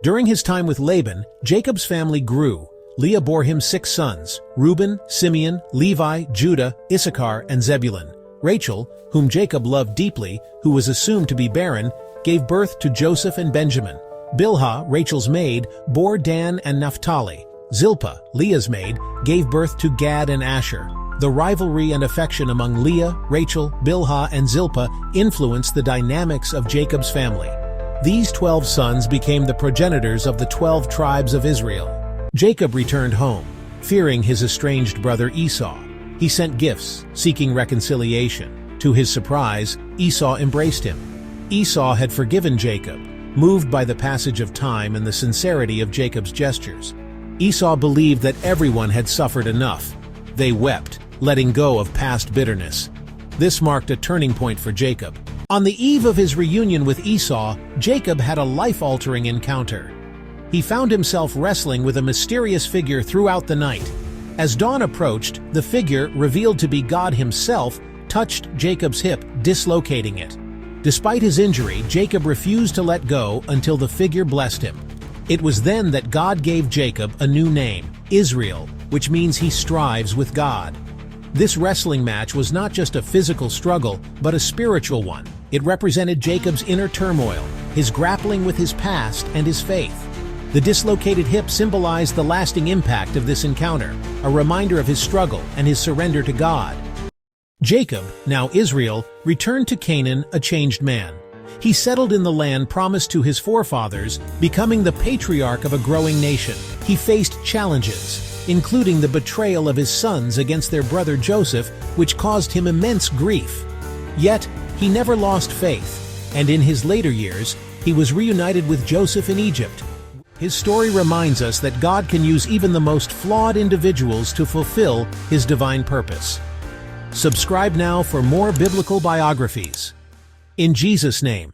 During his time with Laban, Jacob's family grew. Leah bore him 6 sons: Reuben, Simeon, Levi, Judah, Issachar, and Zebulun. Rachel, whom Jacob loved deeply, who was assumed to be barren, gave birth to Joseph and Benjamin. Bilhah, Rachel's maid, bore Dan and Naphtali. Zilpah, Leah's maid, gave birth to Gad and Asher. The rivalry and affection among Leah, Rachel, Bilhah, and Zilpah influenced the dynamics of Jacob's family. These 12 sons became the progenitors of the 12 tribes of Israel. Jacob returned home, fearing his estranged brother Esau. He sent gifts, seeking reconciliation. To his surprise, Esau embraced him. Esau had forgiven Jacob, moved by the passage of time and the sincerity of Jacob's gestures. Esau believed that everyone had suffered enough. They wept, letting go of past bitterness. This marked a turning point for Jacob. On the eve of his reunion with Esau, Jacob had a life-altering encounter. He found himself wrestling with a mysterious figure throughout the night. As dawn approached, the figure, revealed to be God himself, touched Jacob's hip, dislocating it. Despite his injury, Jacob refused to let go until the figure blessed him. It was then that God gave Jacob a new name, Israel, which means he strives with God. This wrestling match was not just a physical struggle, but a spiritual one. It represented Jacob's inner turmoil, his grappling with his past and his faith. The dislocated hip symbolized the lasting impact of this encounter, a reminder of his struggle and his surrender to God. Jacob, now Israel, returned to Canaan a changed man. He settled in the land promised to his forefathers, becoming the patriarch of a growing nation. He faced challenges, including the betrayal of his sons against their brother Joseph, which caused him immense grief. Yet, he never lost faith, and in his later years, he was reunited with Joseph in Egypt. His story reminds us that God can use even the most flawed individuals to fulfill His divine purpose. Subscribe now for more biblical biographies. In Jesus' name.